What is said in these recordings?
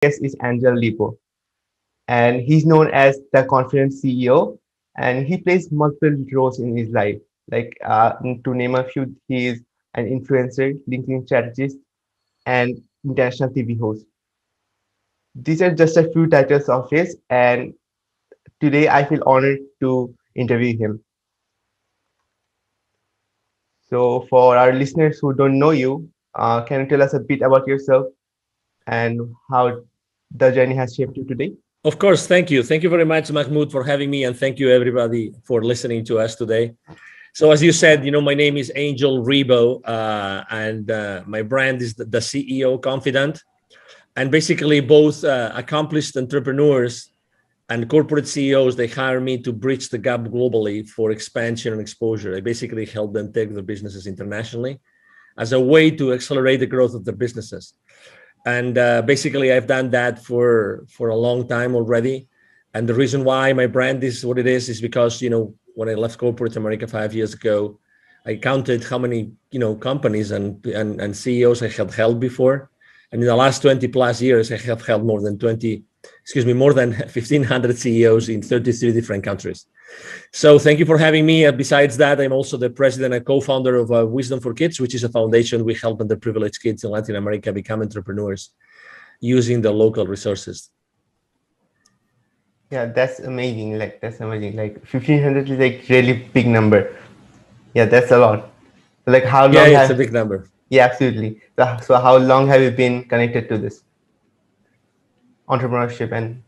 guest is Angel Ribo, and he's known as the Confident CEO, and he plays multiple roles in his life. To name a few, he is an influencer, LinkedIn strategist, and international TV host. These are just a few titles of his, and today I feel honored to interview him. So, for our listeners who don't know you, can you tell us a bit about yourself and how the journey has shaped you today? Of course, thank you. Thank you very much, Mahmoud, for having me, and thank you everybody for listening to us today. So, as you said, my name is Angel Ribo, and my brand is the CEO Confidant. And basically, both accomplished entrepreneurs and corporate CEOs, they hire me to bridge the gap globally for expansion and exposure. I basically help them take their businesses internationally as a way to accelerate the growth of their businesses. And basically, I've done that for a long time already. And the reason why my brand is what it is because, when I left corporate America 5 years ago, I counted how many, companies and CEOs I had held before. And in the last 20 plus years, I have held more than 1,500 CEOs in 33 different countries. So thank you for having me. Besides that, I'm also the president and co-founder of Wisdom for Kids, which is a foundation we help underprivileged kids in Latin America become entrepreneurs using the local resources. Yeah, that's amazing. That's amazing. 1,500 is really big number. Yeah, that's a lot. How Yeah, long it's a have? big number. Yeah, absolutely. So how long have you been connected to this entrepreneurship and?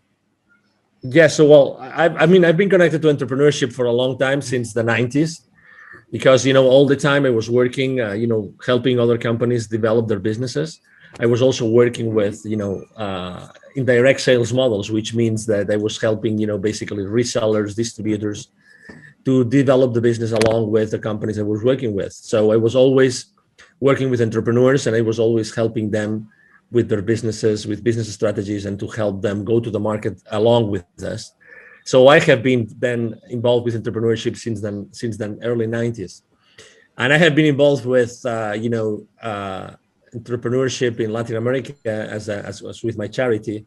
Yeah, so well, I've been connected to entrepreneurship for a long time, since the 90s, because, all the time I was working, helping other companies develop their businesses. I was also working with, indirect sales models, which means that I was helping, basically resellers, distributors to develop the business along with the companies I was working with. So I was always working with entrepreneurs, and I was always helping them with their businesses, with business strategies, and to help them go to the market along with us. So I have been then involved with entrepreneurship since then early 90s. And I have been involved with, entrepreneurship in Latin America as with my charity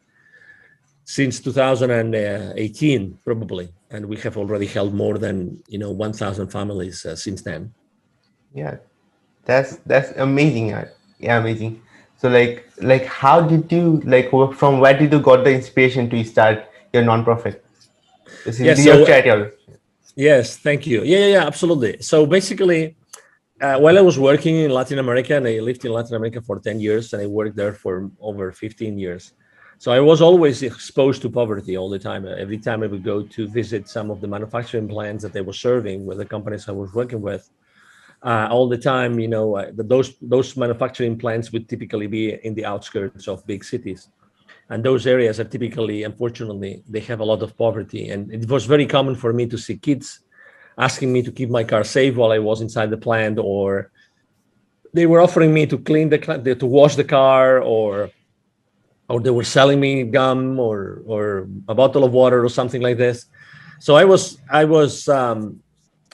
since 2018, probably. And we have already helped more than, 1,000 families since then. Yeah, that's amazing. Yeah, amazing. So how did you from where did you got the inspiration to start your nonprofit? This Yeah, is your so charity. yes, thank you. Yeah, absolutely. So basically, while I was working in Latin America, and I lived in Latin America for 10 years, and I worked there for over 15 years. So I was always exposed to poverty all the time. Every time I would go to visit some of the manufacturing plants that they were serving with the companies I was working with, all the time, those manufacturing plants would typically be in the outskirts of big cities. And those areas are typically, unfortunately, they have a lot of poverty. And it was very common for me to see kids asking me to keep my car safe while I was inside the plant, or they were offering me to clean to wash the car, or they were selling me gum or a bottle of water or something like this. So I was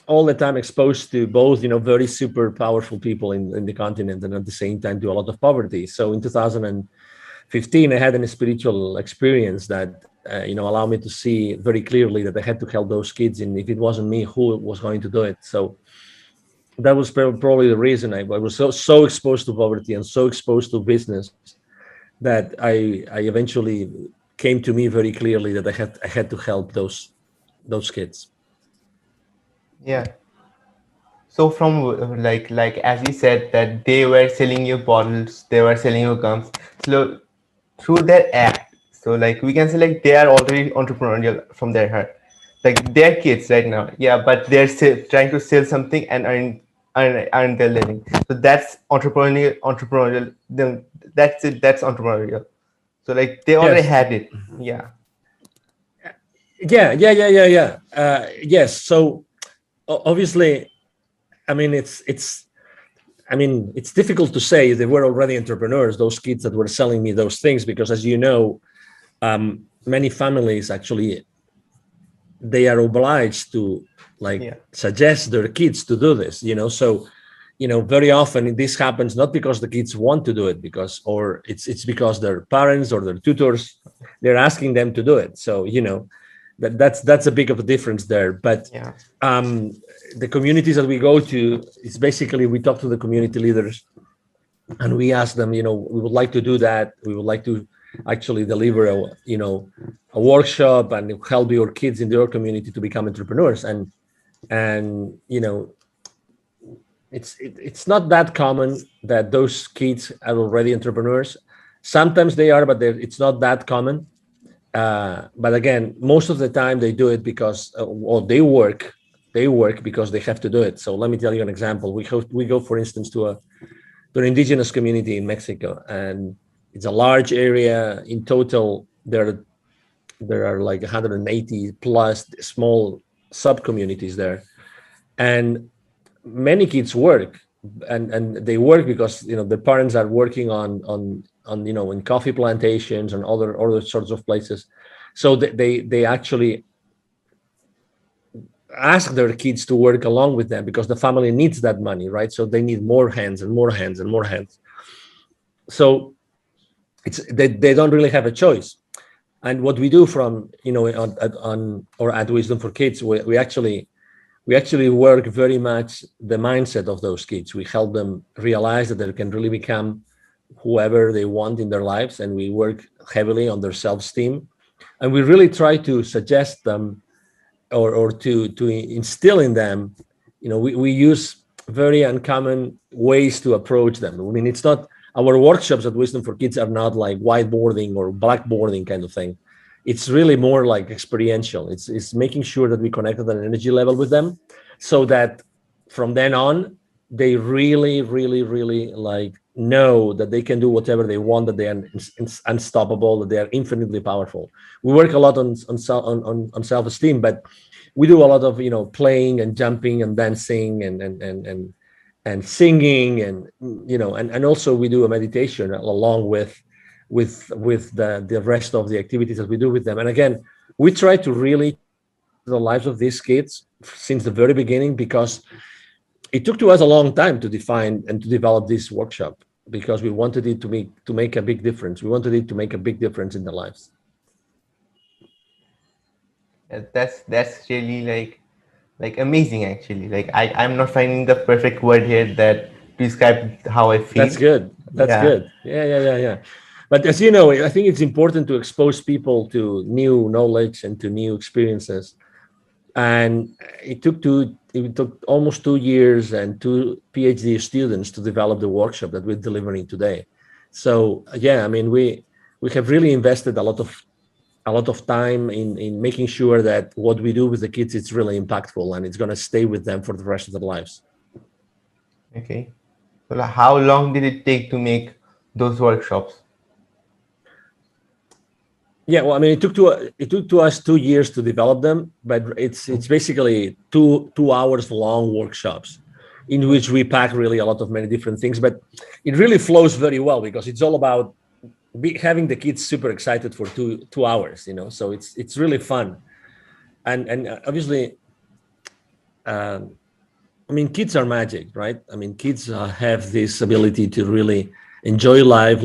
all the time exposed to both, very super powerful people in the continent, and at the same time to a lot of poverty. So in 2015, I had a spiritual experience that, allowed me to see very clearly that I had to help those kids. And if it wasn't me, who was going to do it? So that was probably the reason I was so exposed to poverty and so exposed to business that I eventually came to me very clearly that I had to help those kids. Yeah. So from as you said that they were selling you bottles, they were selling you gums. So through their act, so we can say they are already entrepreneurial from their heart. They're kids right now, yeah, but they're still trying to sell something and earn their living. So that's entrepreneurial. Then that's it. That's entrepreneurial. So they already Yes. had it. Yeah. Yeah. Yes. So obviously, I mean, it's difficult to say they were already entrepreneurs, those kids that were selling me those things, because as you know, many families actually, they are obliged to Yeah. suggest their kids to do this, so very often this happens not because the kids want to do it, because or it's because their parents or their tutors, they're asking them to do it. So that's a big of a difference there. But Yeah. um, the communities that we go to, it's basically we talk to the community leaders and we ask them, we would like to do that. We would like to actually deliver a workshop and help your kids in your community to become entrepreneurs. And it's not that common that those kids are already entrepreneurs. Sometimes they are, but it's not that common. But again, most of the time they do it because, or they work because they have to do it. So let me tell you an example. We go, for instance, to an indigenous community in Mexico, and it's a large area. In total, there are like 180 plus small sub communities there, and many kids work, and they work because their parents are working on in coffee plantations and other sorts of places. So they actually ask their kids to work along with them because the family needs that money, right? So they need more hands and more hands and more hands. So they don't really have a choice. And what we do from on or at Wisdom for Kids, we actually work very much the mindset of those kids. We help them realize that they can really become whoever they want in their lives, and we work heavily on their self-esteem. And we really try to suggest them, or to instill in them. We use very uncommon ways to approach them. I mean, it's not, our workshops at Wisdom for Kids are not like whiteboarding or blackboarding kind of thing. It's really more like experiential. It's making sure that we connect at an energy level with them, so that from then on they really, really, really like know that they can do whatever they want, that they are unstoppable, that they are infinitely powerful. We work a lot on self-esteem, but we do a lot of playing and jumping and dancing and singing, and also we do a meditation along with the rest of the activities that we do with them. And again, we try to really the lives of these kids since the very beginning, because it took to us a long time to define and to develop this workshop, because we wanted it to make a big difference. We wanted it to make a big difference in their lives. That's really like amazing actually. Like I'm not finding the perfect word here that to describe how I That's feel. good. That's Yeah. good. Yeah, yeah, yeah, yeah. But as you know, I think it's important to expose people to new knowledge and to new experiences. And it took almost 2 years and two PhD students to develop the workshop that we're delivering today. So yeah, I mean, we have really invested a lot of time in making sure that what we do with the kids is really impactful and it's going to stay with them for the rest of their lives. Okay. So like, how long did it take to make those workshops? Yeah, well, I mean, it took to us 2 years to develop them, but it's basically two hours long workshops in which we pack really a lot of many different things. But it really flows very well because it's all about having the kids super excited for two hours. So it's really fun, and obviously, um, I mean, kids are magic, right? I mean, kids have this ability to really enjoy life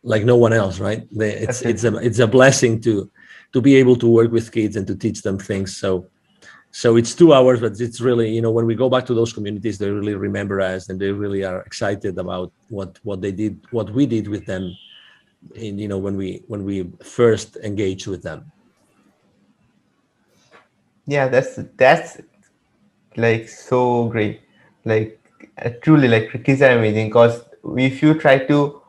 like no one else, right? It's a blessing to be able to work with kids and to teach them things. So it's 2 hours, but it's really, when we go back to those communities, they really remember us and they really are excited about what they did, what we did with them, in when we first engaged with them. Yeah, that's like so great. Like truly, like kids are amazing because if you try to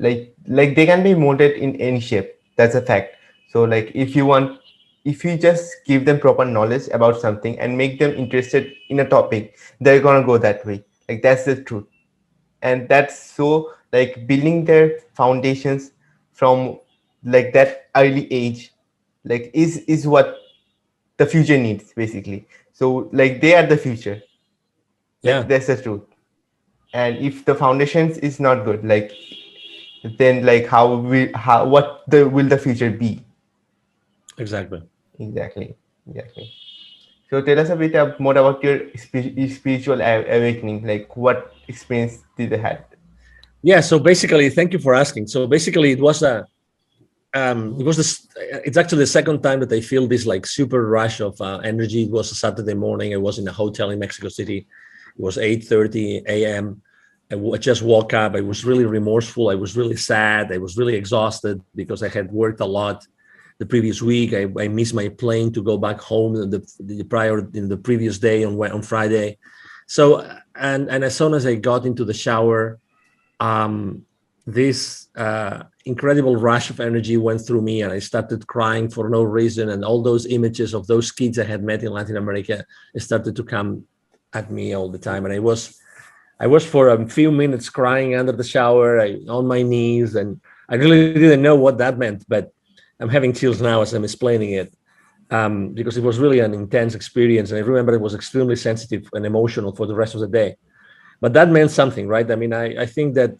like they can be molded in any shape. That's a fact. So like if you just give them proper knowledge about something and make them interested in a topic, they're gonna go that way. Like that's the truth. And that's so like building their foundations from like that early age like is what the future needs basically. So like they are the future. Yeah, That's the truth. And if the foundations is not good, like then like how what the will the future be? exactly. Exactly. Exactly. So tell us a bit more about your spiritual awakening. Like what experience did you had? Yeah. So basically, thank you for asking. So basically, it was this. It's actually the second time that I feel this like super rush of energy. It was a Saturday morning. I was in a hotel in Mexico City. It was 8:30 a.m. I just woke up. I was really remorseful. I was really sad. I was really exhausted because I had worked a lot the previous week. I missed my plane to go back home in the previous day on Friday. So and as soon as I got into the shower, um, this incredible rush of energy went through me, and I started crying for no reason. And all those images of those kids I had met in Latin America started to come at me all the time. And I was for a few minutes crying under the shower, on my knees, and I really didn't know what that meant. But I'm having chills now as I'm explaining it, because it was really an intense experience, and I remember it was extremely sensitive and emotional for the rest of the day. But that meant something, right? I mean, I think that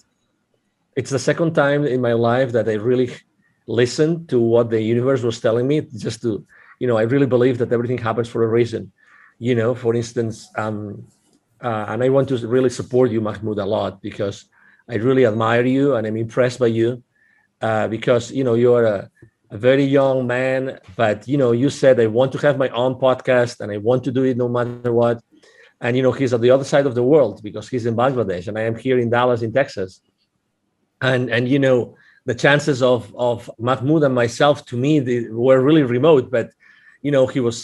it's the second time in my life that I really listened to what the universe was telling me. Just to, I really believe that everything happens for a reason. For instance, and I want to really support you, Mahmoud, a lot, because I really admire you and I'm impressed by you, because you are a very young man, but you said I want to have my own podcast and I want to do it no matter what. And he's at the other side of the world because he's in Bangladesh and I am here in Dallas, in Texas. And the chances of Mahmoud and myself, to me, they were really remote. But he was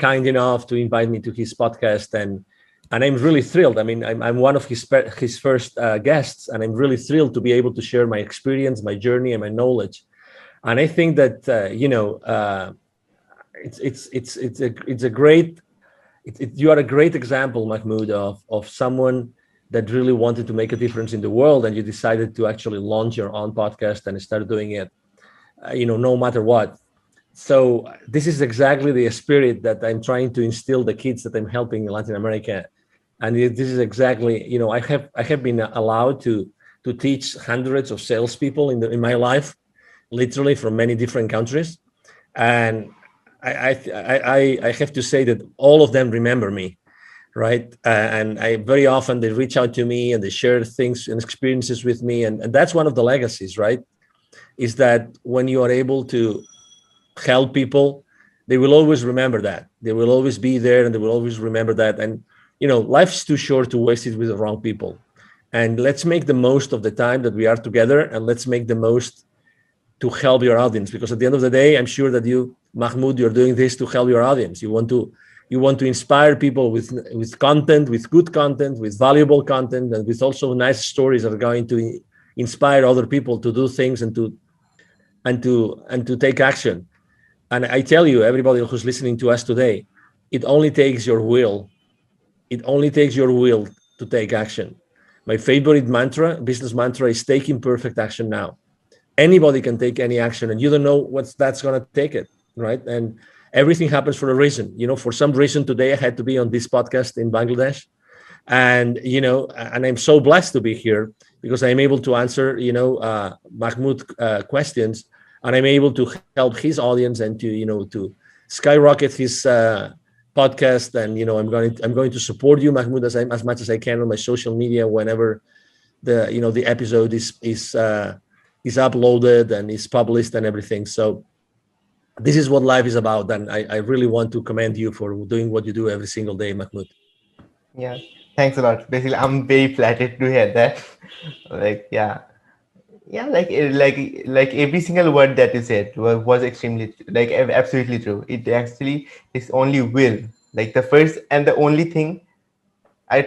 kind enough to invite me to his podcast, and I'm really thrilled. I mean, I'm one of his first guests, and I'm really thrilled to be able to share my experience, my journey, and my knowledge. And I think that it's a great you are a great example, Mahmoud, of someone that really wanted to make a difference in the world, and you decided to actually launch your own podcast and start doing it, no matter what. So this is exactly the spirit that I'm trying to instill the kids that I'm helping in Latin America, and this is exactly, I have been allowed to teach hundreds of salespeople in my life, literally from many different countries, and I have to say that all of them remember me, right? And I very often they reach out to me and they share things and experiences with me, and that's one of the legacies, right? Is that when you are able to help people, they will always remember that. They will always be there, and they will always remember that. And life's too short to waste it with the wrong people. And let's make the most of the time that we are together, and let's make the most to help your audience, because at the end of the day, I'm sure that you, Mahmoud, you're doing this to help your audience. You want to inspire people with content, with good content, with valuable content, and with also nice stories that are going to inspire other people to do things and to take action. And I tell you, everybody who's listening to us today, it only takes your will. It only takes your will to take action. My favorite business mantra, is taking perfect action now. Anybody can take any action, and you don't know what's that's going to take it, right? And everything happens for a reason. For some reason today I had to be on this podcast in Bangladesh, and I'm so blessed to be here because I'm able to answer Mahmoud questions, and I'm able to help his audience and to skyrocket his podcast. And I'm going to support you, Mahmoud, as much as I can on my social media whenever the episode is uploaded and is published and everything. So this is what life is about, and I really want to commend you for doing what you do every single day, Mahmoud. Yeah, thanks a lot. Basically, I'm very flattered to hear that. Like, yeah, yeah, like every single word that you said was extremely like absolutely true. It actually is only will, like the first and the only thing.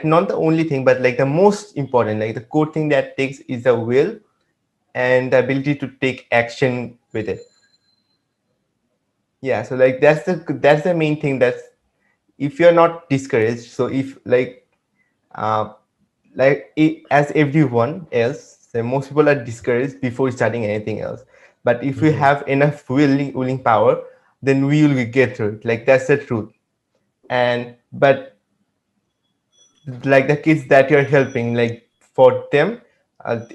Not the only thing, but like the most important, like the core thing that takes is the will and the ability to take action with it. Yeah, so like that's the main thing. That's if you're not discouraged. So if uh, as everyone else, so most people are discouraged before starting anything else. But if we Mhm. have enough willing power, then we will get through it. Like that's the truth. And but like the kids that you're helping, like for them,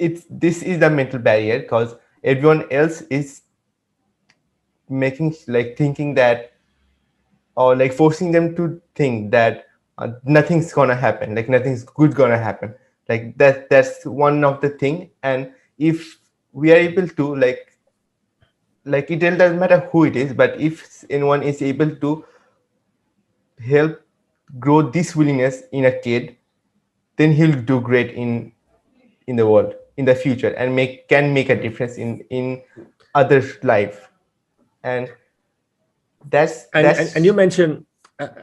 it's this is the mental barrier because everyone else is making like thinking that or like forcing them to think that nothing's gonna happen, like nothing's good gonna happen. Like that's one of the thing. And if we are able to like it doesn't matter who it is, but if anyone is able to help grow this willingness in a kid, then he'll do great in the world in the future, and make a difference in others life. And And you that's mentioned,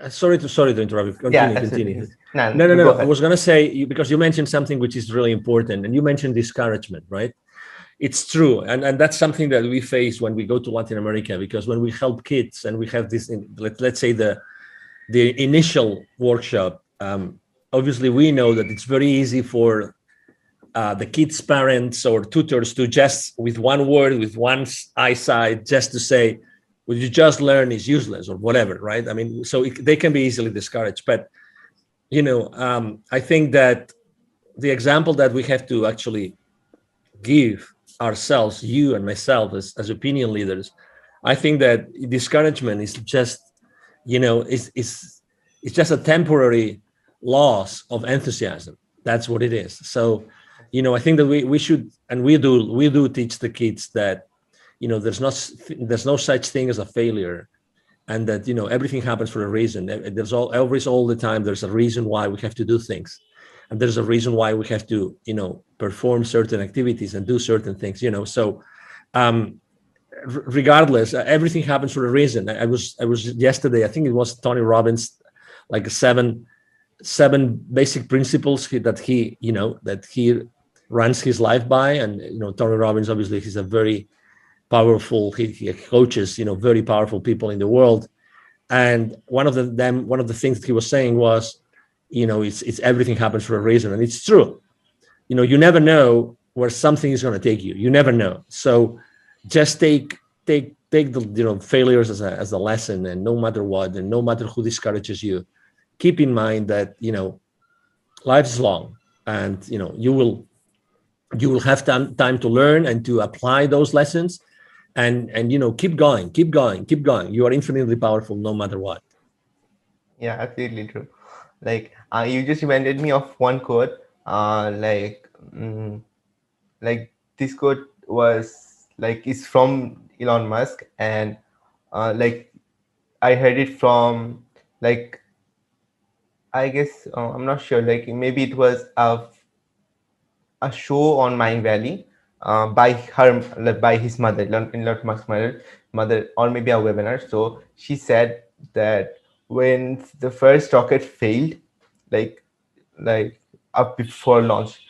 sorry to interrupt you. yeah, Continue, absolutely. continue. Yes. Nah, No, no, go no. I ahead. was gonna say because you mentioned something which is really important, and you mentioned discouragement, right? It's true, and that's something that we face when we go to Latin America, because when we help kids and we have this, let's say the initial workshop, obviously we know that it's very easy for the kids' parents or tutors to just with one word, with one eyesight, just to say, "What you just learn is useless" or whatever, right? I mean, so they can be easily discouraged. But I think that the example that we have to actually give ourselves, you and myself, as opinion leaders, I think that discouragement is just, it's just a temporary loss of enthusiasm. That's what it is. So, I think that we should, and we do teach the kids that, there's no such thing as a failure, and that everything happens for a reason. There's all the time there's a reason why we have to do things, and there's a reason why we have to perform certain activities and do certain things. So um regardless, everything happens for a reason. I was yesterday, I think it was Tony Robbins, like seven basic principles that he runs his life by. And Tony Robbins, obviously, he's a very powerful, he coaches very powerful people in the world. And one of the things that he was saying was, it's everything happens for a reason, and it's true. You never know where something is going to take you. You never know. So just take the failures as a lesson, and no matter what, and no matter who discourages you, keep in mind that life is long, and you will have time to learn and to apply those lessons, and keep going, keep going, keep going. You are infinitely powerful no matter what. Yeah, absolutely true. Like you just reminded me of one quote. Like this quote was like is from Elon Musk, and like I heard it from like I guess I'm not sure. Like maybe it was a show on Mind Valley by her like, by his mother, Elon Musk's mother, or maybe a webinar. So she said that when the first rocket failed, like like up before launch,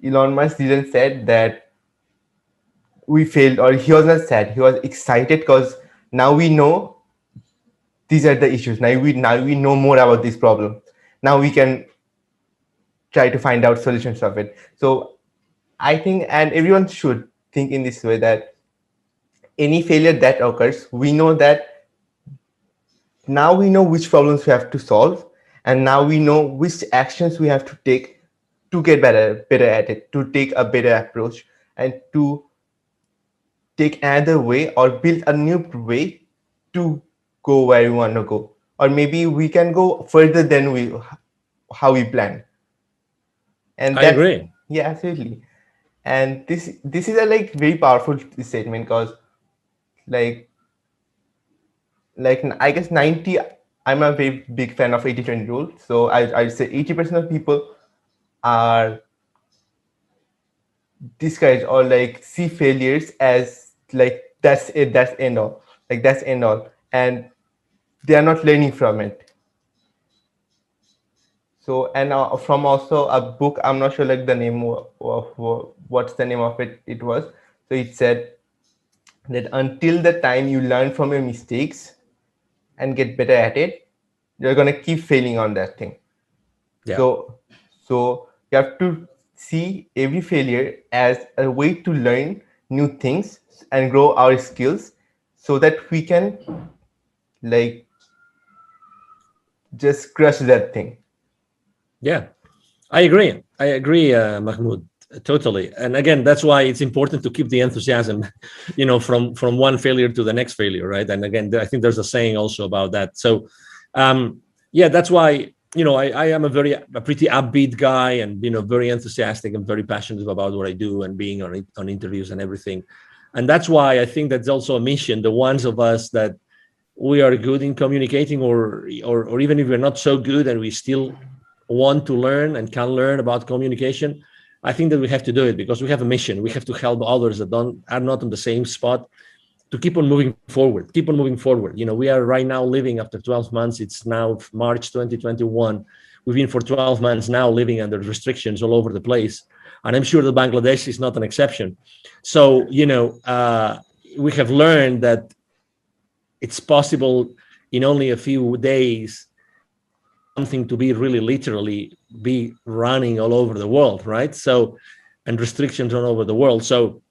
Elon Musk didn't said that we failed, or he was not sad. He was excited because now we know these are the issues. Now we know more about this problem. Now we can try to find out solutions of it. So I think, and everyone should think in this way, that any failure that occurs, we know that now we know which problems we have to solve, and now we know which actions we have to take to get better at it, to take a better approach, and to take another way or build a new way to go where we want to go, or maybe we can go further than we how we plan. And I that's, agree. yeah, absolutely. And this is a like very powerful statement, because like I guess 90, I'm a very big fan of 80/20 rule. So I'd say 80% of people are discouraged or like see failures as like that's it, that's end all, like that's end all, and they are not learning from it. So, and from also a book, I'm not sure like the name of what's the name of it, it was. So it said that until the time you learn from your mistakes and get better at it, you're gonna keep failing on that thing. Yeah. So, so you have to see every failure as a way to learn new things and grow our skills, so that we can like just crush that thing. Yeah, I agree. I agree, Mahmoud. Totally. And again, that's why it's important to keep the enthusiasm, from one failure to the next failure, right? And again, I think there's a saying also about that. So, yeah, that's why, I am a pretty upbeat guy, and very enthusiastic and very passionate about what I do, and being on interviews and everything. And that's why I think that's also a mission. The ones of us that we are good in communicating, or even if we're not so good and we still want to learn and can learn about communication, I think that we have to do it because we have a mission. We have to help others that are not on the same spot, to keep on moving forward, keep on moving forward. We are right now living, after 12 months, it's now March 2021. We've been for 12 months now living under restrictions all over the place. And I'm sure that Bangladesh is not an exception. So, we have learned that it's possible in only a few days for something to be really literally be running all over the world, right? So, and restrictions all over the world. So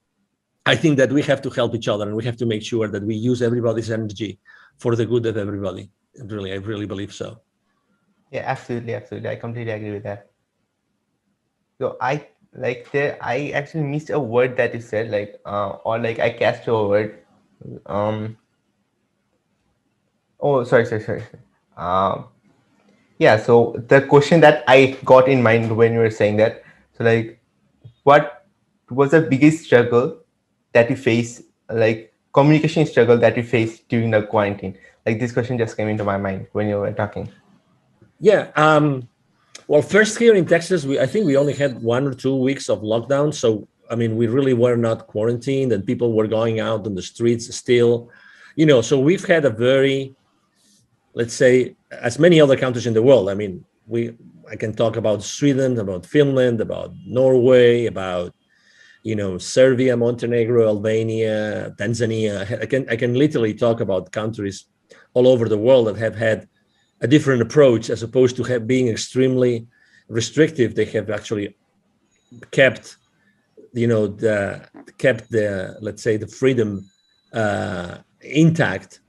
I think that we have to help each other, and we have to make sure that we use everybody's energy for the good of everybody. Really, I really believe so. Yeah, absolutely, absolutely. I completely agree with that. So I actually missed a word that you said, like or like I cast a word. Um oh, sorry. Um yeah, so the question that I got in mind when you were saying that, so like what was the biggest struggle that you face, like communication struggle that you faced during the quarantine? Like this question just came into my mind when you were talking. Yeah. Well, first, here in Texas, I think we only had 1 or 2 weeks of lockdown. So, I mean, we really were not quarantined, and people were going out on the streets still. So we've had a very, let's say, as many other countries in the world. I mean, I can talk about Sweden, about Finland, about Norway, about Serbia, Montenegro, Albania, Tanzania. I can literally talk about countries all over the world that have had a different approach, as opposed to being extremely restrictive. They have actually kept, the, let's say, the freedom intact,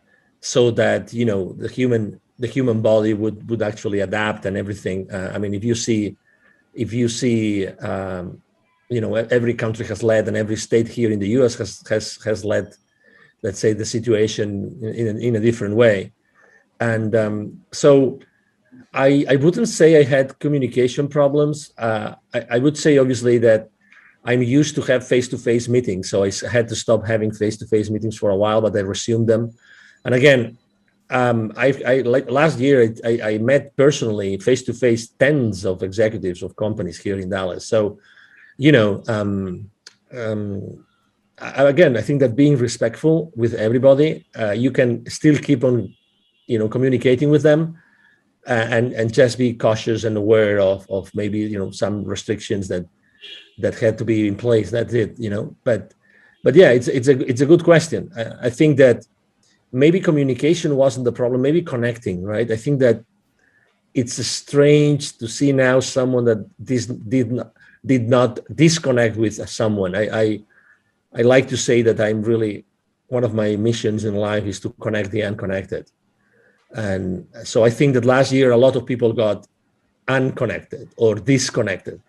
so that the human body would actually adapt and everything. I mean, if you see every country has led, and every state here in the US has led, let's say, the situation in a different way. And so I wouldn't say I had communication problems. I would say, obviously, that I'm used to have face-to-face meetings, so I had to stop having face-to-face meetings for a while, but I resumed them. And again, I like last year, I met personally face-to-face tens of executives of companies here in Dallas. So, you know, again, I think that being respectful with everybody, you can still keep on, communicating with them, and just be cautious and aware of maybe some restrictions that had to be in place. That's it. But yeah, it's a good question. I think that maybe communication wasn't the problem. Maybe connecting, right? I think that it's strange to see now someone that did not disconnect with someone. I like to say that I'm really, one of my missions in life is to connect the unconnected. And so I think that last year a lot of people got unconnected or disconnected.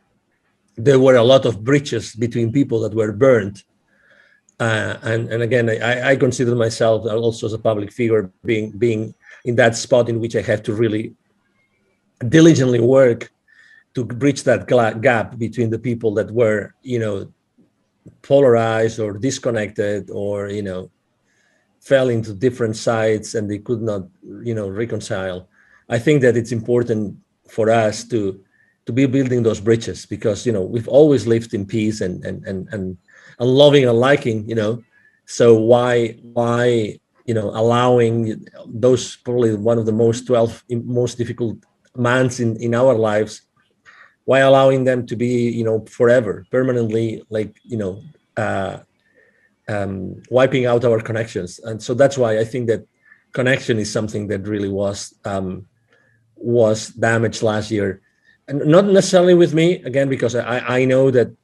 There were a lot of bridges between people that were burned. And again, I consider myself also as a public figure being in that spot in which I have to really diligently work to bridge that gap between the people that were, polarized or disconnected, or, fell into different sides and they could not, reconcile. I think that it's important for us to be building those bridges, because, we've always lived in peace and loving and liking, so why allowing those, probably one of the most difficult months in our lives, why allowing them to be, forever, permanently, like, wiping out our connections. And so that's why I think that connection is something that really was damaged last year, and not necessarily with me, again, because I know that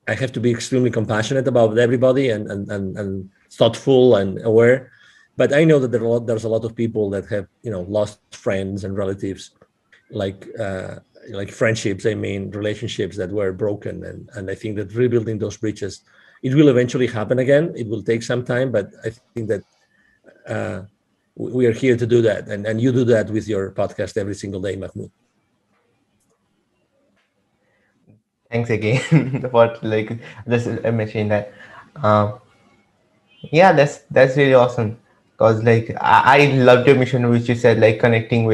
I have to be extremely compassionate about everybody, and thoughtful and aware. But I know that there's a lot of people that have, lost friends and relatives, like, like friendships, I mean relationships that were broken, and I think that rebuilding those bridges, it will eventually happen again. It will take some time, but I think that uh, we are here to do that, and you do that with your podcast every single day, Mahmoud. Thanks again for like just mentioning that. Um, yeah, that's really awesome. Cause like I loved your mission, which you said like connecting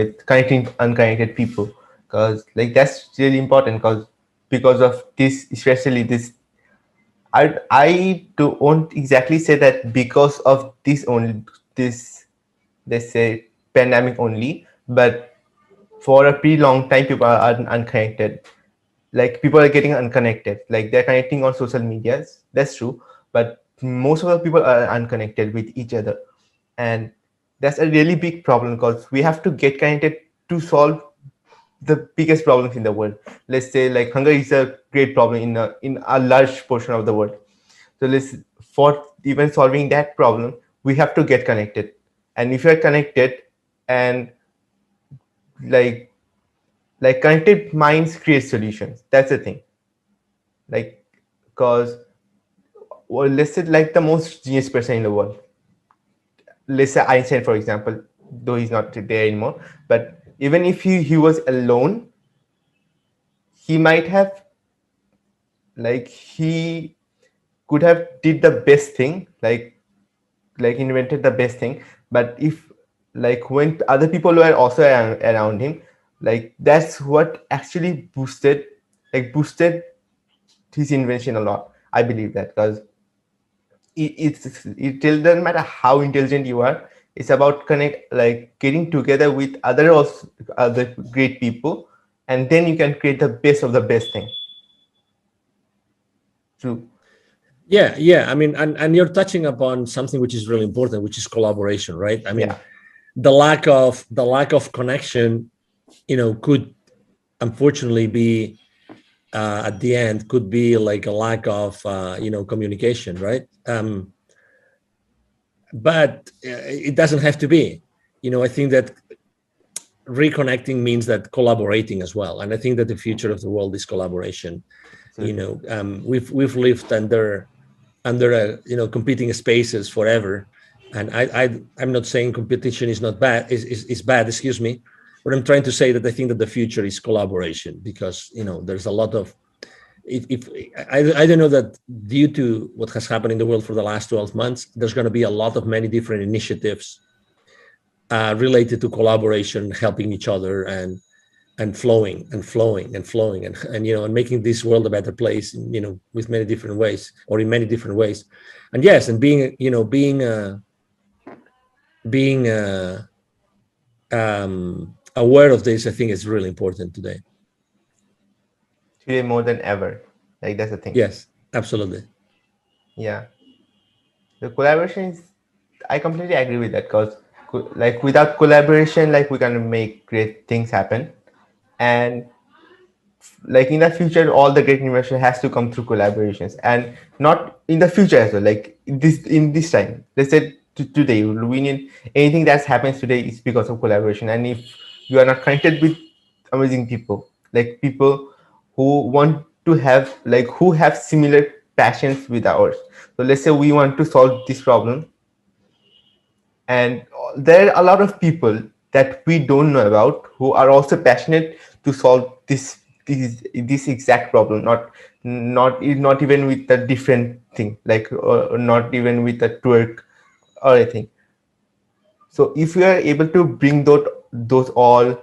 unconnected people. Cause like that's really important. Cause because of this, especially this, I don't exactly say that because of this only this, let's say, pandemic only, but for a pretty long time people are unconnected. Like people are getting unconnected, like they're connecting on social medias, that's true, but most of the people are unconnected with each other. And that's a really big problem because we have to get connected to solve the biggest problems in the world. Let's say like hunger is a great problem in a large portion of the world. So let's, for even solving that problem, we have to get connected. And if you're connected, and like connected minds create solutions, that's the thing. Like, because, well, let's say like the most genius person in the world, let's say Einstein for example, though he's not there anymore, but even if he was alone, he might have, like, he could have did the best thing, like invented the best thing. But if, like, when other people were also around him, like that's what actually boosted his invention a lot. I believe that, because it doesn't matter how intelligent you are. It's about like getting together with other great people, and then you can create the best of the best thing. True. Yeah, yeah. I mean, and you're touching upon something which is really important, which is collaboration, right? I Yeah. mean, the lack of connection, could unfortunately be at the end could be like a lack of communication, right? But it doesn't have to be. I think that reconnecting means that collaborating as well, and I think that the future of the world is collaboration. Absolutely. We've lived under competing spaces forever, and I'm not saying competition is not bad, is bad, excuse me, but I'm trying to say that I think that the future is collaboration, because there's a lot of, if I don't know, that due to what has happened in the world for the last 12 months, there's going to be a lot of many different initiatives related to collaboration, helping each other, and flowing and flowing and flowing, and making this world a better place, with many different ways, or in many different ways. And yes, and being aware of this, I think, is really important today. Today more than ever. Like that's the thing. Yes, absolutely. Yeah. The collaboration is, I completely agree with that, because like without collaboration, like we can make great things happen. And like in the future, all the great innovation has to come through collaborations, and not in the future as well, like in this time, let's say today we need anything that happens today is because of collaboration. And if you are not connected with amazing people, like people who want to have, like who have similar passions with ours, so let's say we want to solve this problem, and there are a lot of people that we don't know about who are also passionate to solve this exact problem, not even with a different thing, like not even with a twerk or anything. So if we are able to bring those all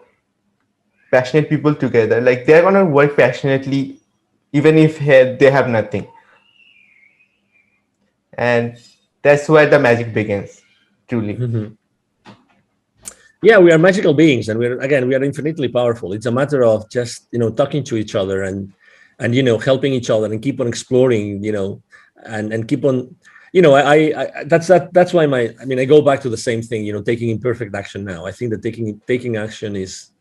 passionate people together, like they're gonna work passionately even if they have nothing. And that's where the magic begins, truly. Mhm. Yeah, we are magical beings, and we are infinitely powerful. It's a matter of just talking to each other, and helping each other, and keep on exploring, and keep on, that's why I go back to the same thing, taking imperfect action now. I think that taking action is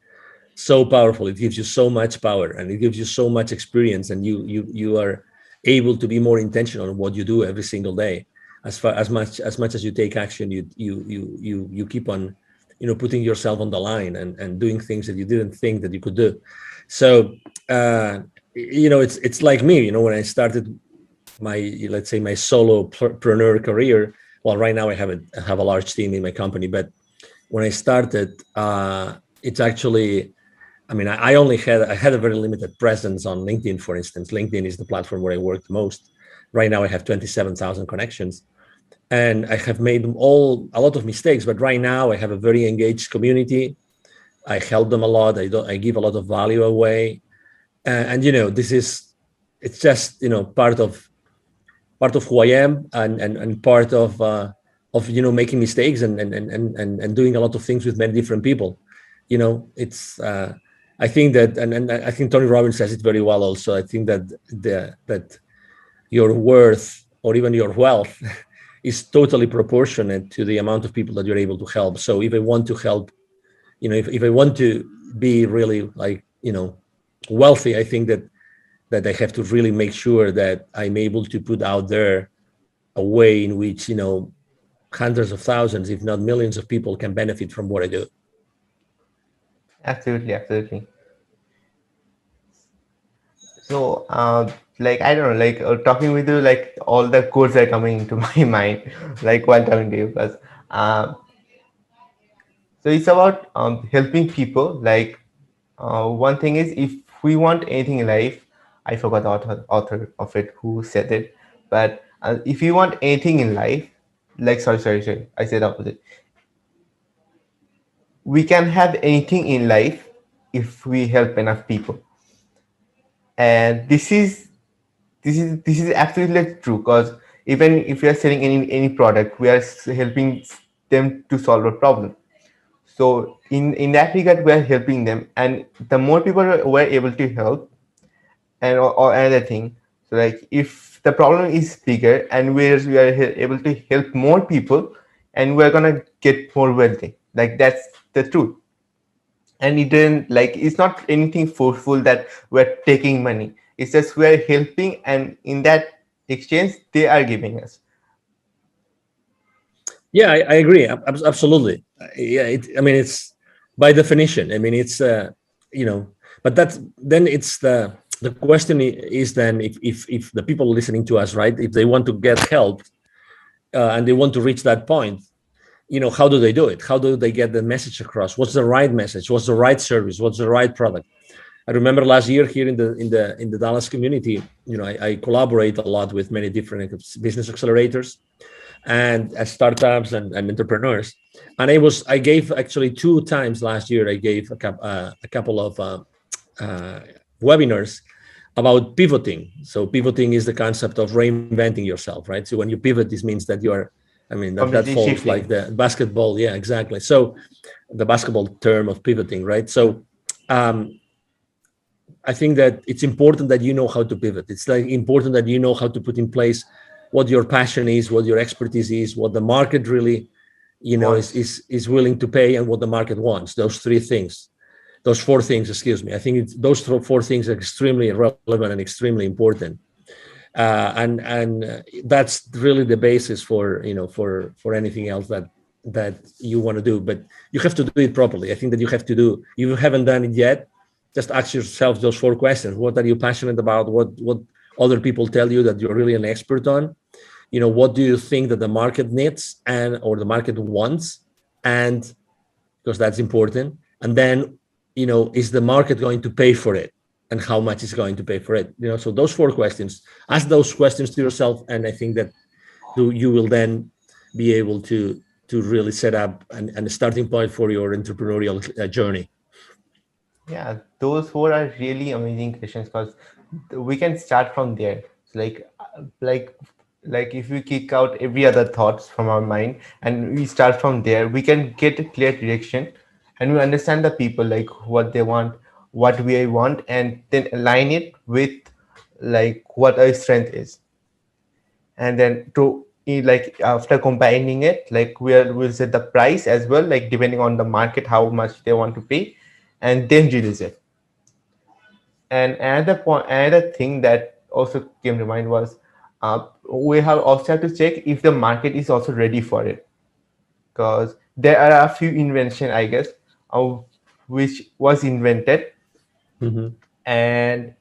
so powerful. It gives you so much power, and it gives you so much experience, and you are able to be more intentional in what you do every single day. As much as you take action, you keep on putting yourself on the line and doing things that you didn't think that you could do. So it's like me, when I started my, let's say, my solopreneur career. Well, right now I have a large team in my company, but when I started, it's actually, I mean, I had a very limited presence on LinkedIn, for instance. LinkedIn is the platform where I work the most. Right now I have 27,000 connections, and I have made a lot of mistakes, but right now I have a very engaged community. I help them a lot. I give a lot of value away. And this is, it's just, part of who I am, and part of making mistakes, and doing a lot of things with many different people. It's I think that, and I think Tony Robbins says it very well also. I think that that your worth, or even your wealth, is totally proportionate to the amount of people that you're able to help. So if I want to help, if I want to be really, like, wealthy, I think that I have to really make sure that I'm able to put out there a way in which, hundreds of thousands, if not millions of people can benefit from what I do. Absolutely, absolutely. So, like, I don't know, like, talking with you, like all the codes are coming into my mind, like while talking to you, because um, so it's about helping people. Like, one thing is, if we want anything in life, I forgot the author of it who said it, but if you want anything in life, like, sorry, I said opposite. We can have anything in life if we help enough people, and this is absolutely true, because even if we are selling any product, we are helping them to solve a problem. So in that regard, we are helping them, and the more people we're able to help, and or another thing, so like if the problem is bigger and we are able to help more people, and we're gonna get more wealthy, like that's the truth. And it didn't, like, it's not anything forceful that we're taking money. It's just we're helping, and in that exchange they are giving us. Yeah, I agree. Absolutely. Yeah, I mean, it's by definition. I mean, it's you know, but that's then it's the question is then, if the people listening to us, right, if they want to get help, and they want to reach that point, how do they do it? How do they get the message across? What's the right message? What's the right service? What's the right product? I remember last year here in the Dallas community, I collaborate a lot with many different business accelerators and startups and entrepreneurs. And I gave actually 2 times last year. I gave a couple of uh, webinars about pivoting. So pivoting is the concept of reinventing yourself, right? So when you pivot, this means that you are, I mean, that Completely falls like shifting. the basketball. Yeah, exactly. So the basketball term of pivoting, right? So um, I think that it's important that you know how to pivot. It's like important that you know how to put in place what your passion is, what your expertise is, what the market really, Wants. is willing to pay, and what the market wants. Those 3 things, those 4 things, excuse me. I think those 4 things are extremely relevant and extremely important. And that's really the basis for for anything else that you want to do. But you have to do it properly. I think that you have to do. If you haven't done it yet, just ask yourself those 4 questions. What are you passionate about? What other people tell you that you're really an expert on? What do you think that the market needs and or the market wants? And because that's important. And then, is the market going to pay for it? And how much is going to pay for it? So those 4 questions, ask those questions to yourself. And I think that you will then be able to really set up a starting point for your entrepreneurial journey. Yeah, those four are really amazing questions, because we can start from there. So like if we kick out every other thoughts from our mind and we start from there, we can get a clear direction, and we understand the people, like what they want, what we want, and then align it with like what our strength is. And then to like after combining it, like we'll set the price as well, like depending on the market how much they want to pay, and then release it. And another thing that also came to mind was we have also have to check if the market is also ready for it, because there are a few invention, I guess, of which was invented Hmm. and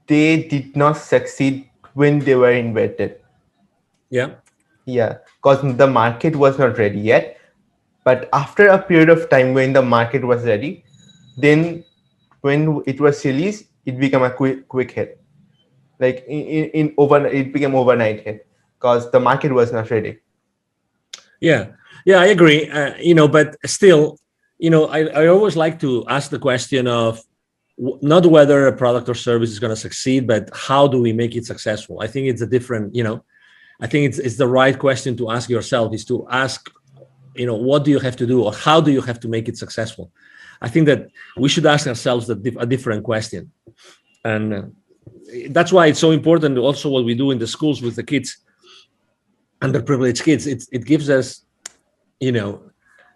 they did not succeed when they were invented. Yeah. Yeah, because the market was not ready yet. But after a period of time when the market was ready, then when it was released, it became a quick hit. Like in overnight, it became overnight hit because the market was not ready. Yeah, yeah, I agree. But still, I always like to ask the question of not whether a product or service is going to succeed, but how do we make it successful? I think it's a different, I think it's the right question to ask yourself is to ask, what do you have to do or how do you have to make it successful? I think that we should ask ourselves a different question. And that's why it's so important also what we do in the schools with the kids, underprivileged kids. It gives us, you know,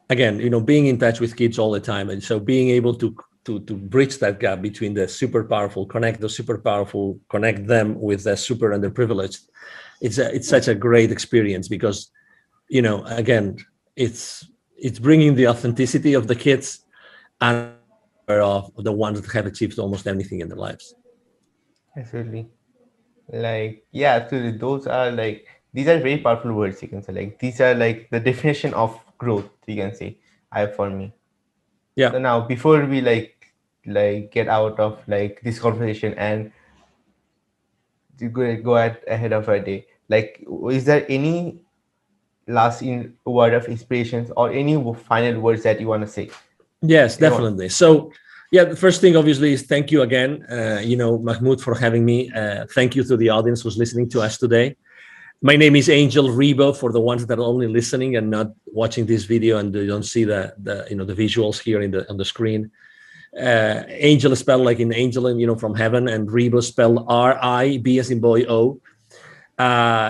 again, being in touch with kids all the time, and so being able to bridge that gap between the super powerful, connect the super powerful, connect them with the super underprivileged. It's such a great experience because, again, it's bringing the authenticity of the kids and also the power of the ones that have achieved almost anything in their lives. Absolutely. Like yeah, absolutely. Those are like these are very powerful words. You can say like these are like the definition of growth. You can say I for me. Yeah. So now before we like get out of like this conversation and to go ahead of our day, like is there any last in word of inspirations or any final words that you want to say? Yes, Anyone? definitely. So, yeah, the first thing obviously is thank you again, Mahmoud, for having me. Thank you to the audience who's listening to us today. My name is Angel Ribo for the ones that are only listening and not watching this video and they don't see the visuals here on the screen. Angel is spelled like in angel, and from heaven, and Ribo spelled R-I-B as in boy O.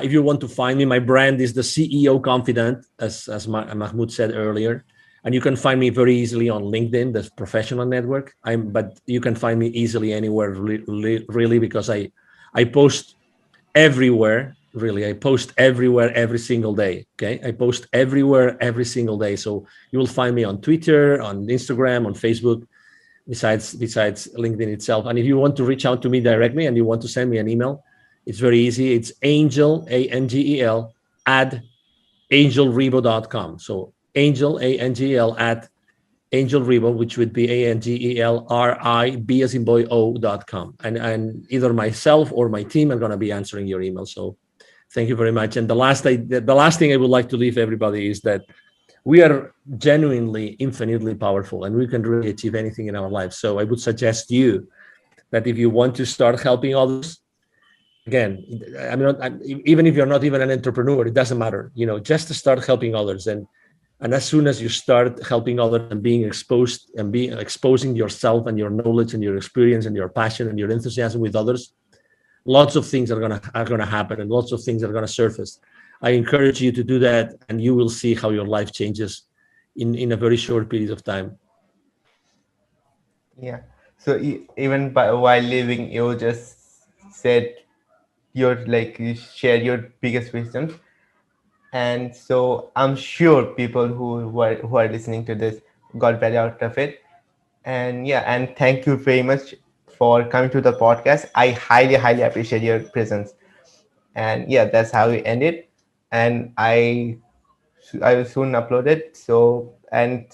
If you want to find me, my brand is the CEO Confidant, as Mahmoud said earlier, and you can find me very easily on LinkedIn, the professional network. But you can find me easily anywhere, really, because I post everywhere. Really, I post everywhere every single day. Okay, I post everywhere every single day. So you will find me on Twitter, on Instagram, on Facebook. Besides LinkedIn itself. And if you want to reach out to me directly and you want to send me an email, it's very easy. It's Angel, Angel, at angelribo.com. So Angel, Angel, at angelribo, which would be ANGELRIB as in boy O.com. And either myself or my team are going to be answering your email. So thank you very much. And the last thing I would like to leave everybody is that we are genuinely infinitely powerful and we can really achieve anything in our lives. So I would suggest you that if you want to start helping others, again, even if you're not even an entrepreneur, it doesn't matter, just to start helping others. And as soon as you start helping others and being exposed and being exposing yourself and your knowledge and your experience and your passion and your enthusiasm with others, lots of things are gonna happen and lots of things are gonna surface. I encourage you to do that, and you will see how your life changes in a very short period of time. Yeah. So even while living, you just said your like you share your biggest wisdom, and so I'm sure people who are listening to this got value out of it. And yeah, and thank you very much for coming to the podcast. I highly appreciate your presence. And yeah, that's how we end it. And I will soon upload it. So and